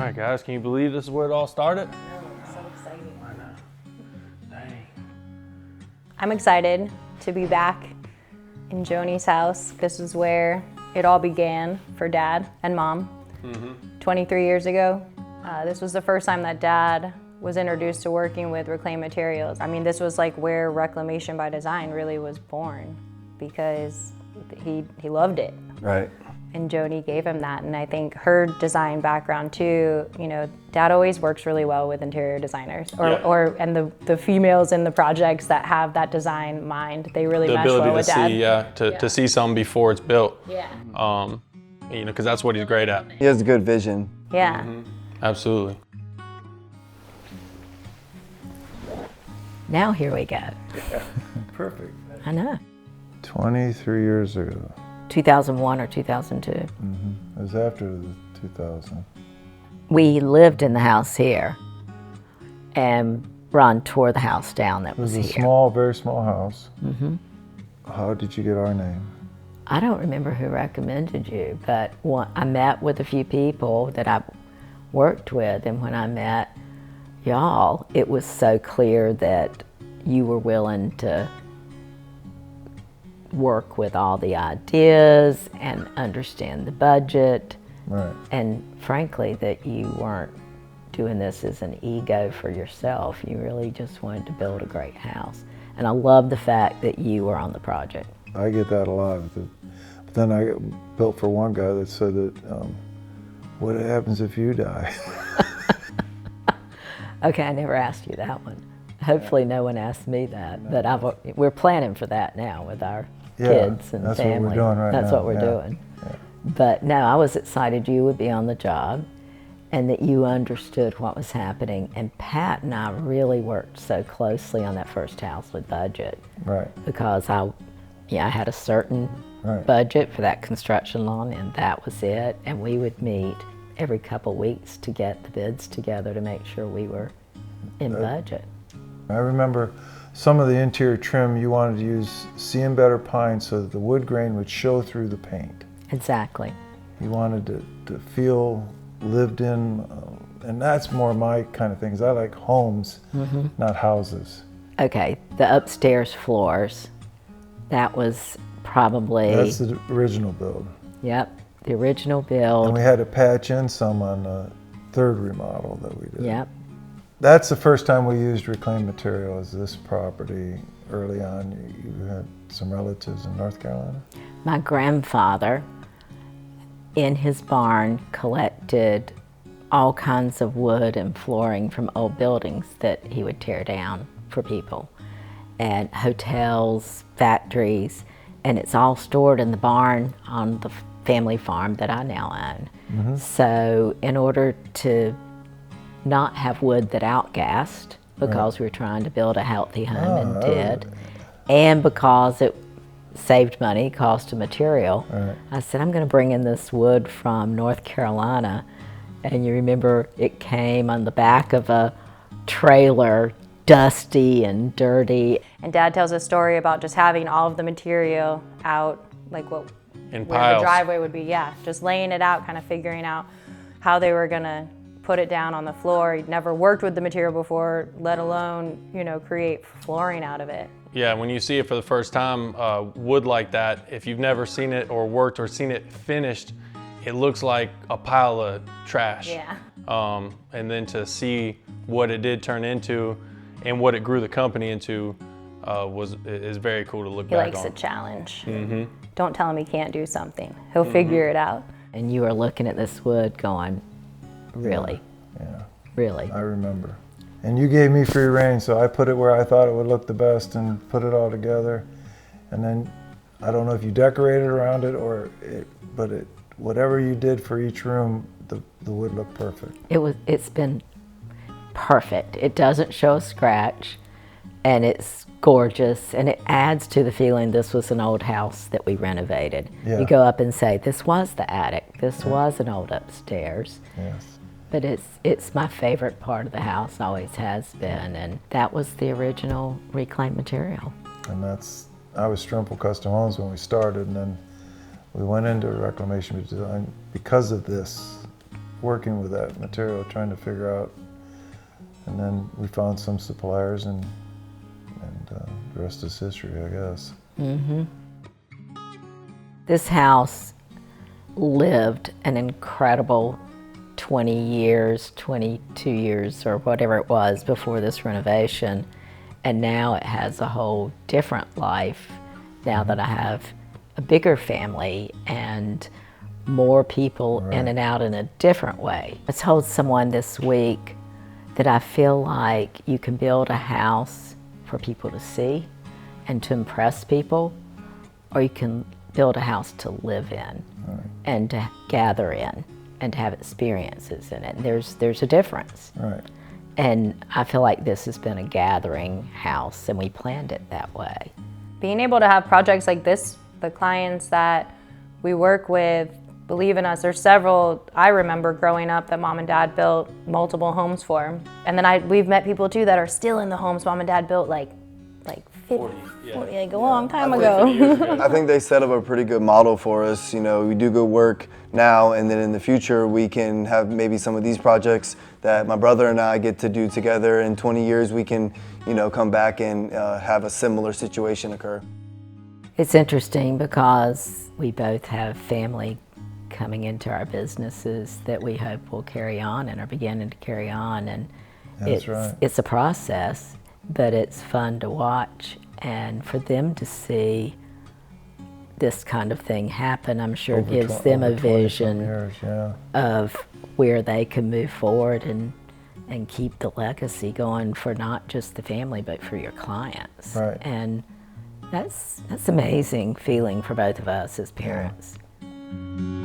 right, guys, can you believe this is where it all started? No, it's so exciting. I know. Dang. I'm excited to be back in Joni's house. This is where it all began for Dad and Mom 23 years ago. This was the first time that Dad was introduced to working with reclaimed materials. I mean, this was like where Reclamation by Design really was born, because he loved it. Right. And Joni gave him that, and I think her design background too, you know, Dad always works really well with interior designers, and the females in the projects that have that design mind, they really mesh well with Dad. The ability to see something before it's built. Yeah. You know, because that's what he's great at. He has a good vision. Yeah. Absolutely. Now here we go. Yeah. Perfect. I know. 23 years ago. 2001 or 2002. It was after the 2000. We lived in the house here, and Ron tore the house down that It was was a here. small, very small house. How did you get our name? I don't remember who recommended you, but I met with a few people that I worked with, and when I met y'all, it was so clear that you were willing to work with all the ideas and understand the budget. Right. And frankly, that you weren't doing this as an ego for yourself. You really just wanted to build a great house. And I love the fact that you were on the project. I get that a lot. But then I built for one guy that said that, what happens if you die? Okay, I never asked you that one. Hopefully no one asked me that, but we're planning for that now with our kids and that's family. What we're doing right That's now. what we're doing. Yeah. But no, I was excited you would be on the job and that you understood what was happening. And Pat and I really worked so closely on that first house with budget. Right. Because I had a certain budget for that construction loan, and that was it. And we would meet every couple weeks to get the bids together to make sure we were in budget. I remember some of the interior trim you wanted to use seam better pine so that the wood grain would show through the paint. Exactly. You wanted to feel lived in, and that's more my kind of things. I like homes, not houses. Okay, the upstairs floors, that was probably... That's the original build. Yep, the original build. And we had to patch in some on the third remodel that we did. Yep. That's the first time we used reclaimed material as this property. Early on, you had some relatives in North Carolina? My grandfather, in his barn, collected all kinds of wood and flooring from old buildings that he would tear down for people, and hotels, factories, and it's all stored in the barn on the family farm that I now own. So in order to not have wood that outgassed, because we were trying to build a healthy home and did, and because it saved money, cost of material, I said, I'm going to bring in this wood from North Carolina. And you remember it came on the back of a trailer, dusty and dirty. And Dad tells a story about just having all of the material out, like where piles. the driveway would be, just laying it out, kind of figuring out how they were gonna put it down on the floor. He'd never worked with the material before, let alone, you know, create flooring out of it. Yeah, when you see it for the first time, wood like that, if you've never seen it or worked or seen it finished, it looks like a pile of trash. Yeah. And then to see what it did turn into and what it grew the company into is very cool to look back on. He likes a challenge. Don't tell him he can't do something. He'll figure it out. And you were looking at this wood going, really? Yeah. Really? I remember. And you gave me free rein, so I put it where I thought it would look the best and put it all together. And then, I don't know if you decorated around it but whatever you did for each room, the wood looked perfect. It's been perfect. It doesn't show a scratch, and it's gorgeous, and it adds to the feeling this was an old house that we renovated. Yeah. You go up and say, this was the attic, this was an old upstairs. Yes. But it's my favorite part of the house, always has been, and that was the original reclaimed material. And I was Strumpel Custom Homes when we started, and then we went into Reclamation by Design because of this working with that material, trying to figure out. And then we found some suppliers, and the rest is history, I guess. Mm-hmm. This house lived an incredible 20 years, 22 years, or whatever it was before this renovation. And now it has a whole different life now that I have a bigger family and more people in and out in a different way. I told someone this week that I feel like you can build a house for people to see and to impress people, or you can build a house to live in and to gather in and to have experiences in it. And there's a difference. Right. And I feel like this has been a gathering house, and we planned it that way. Being able to have projects like this, the clients that we work with believe in us. There's several I remember growing up that mom and dad built multiple homes for. And then we've met people too that are still in the homes mom and dad built like 40, like a long time ago. I think they set up a pretty good model for us. You know, we do good work now, and then in the future we can have maybe some of these projects that my brother and I get to do together. In 20 years we can, you know, come back and have a similar situation occur. It's interesting because we both have family coming into our businesses that we hope will carry on and are beginning to carry on, and it's a process, but it's fun to watch, and for them to see this kind of thing happen, I'm sure gives them a vision of where they can move forward and keep the legacy going for not just the family but for your clients. Right. And that's amazing feeling for both of us as parents. Yeah.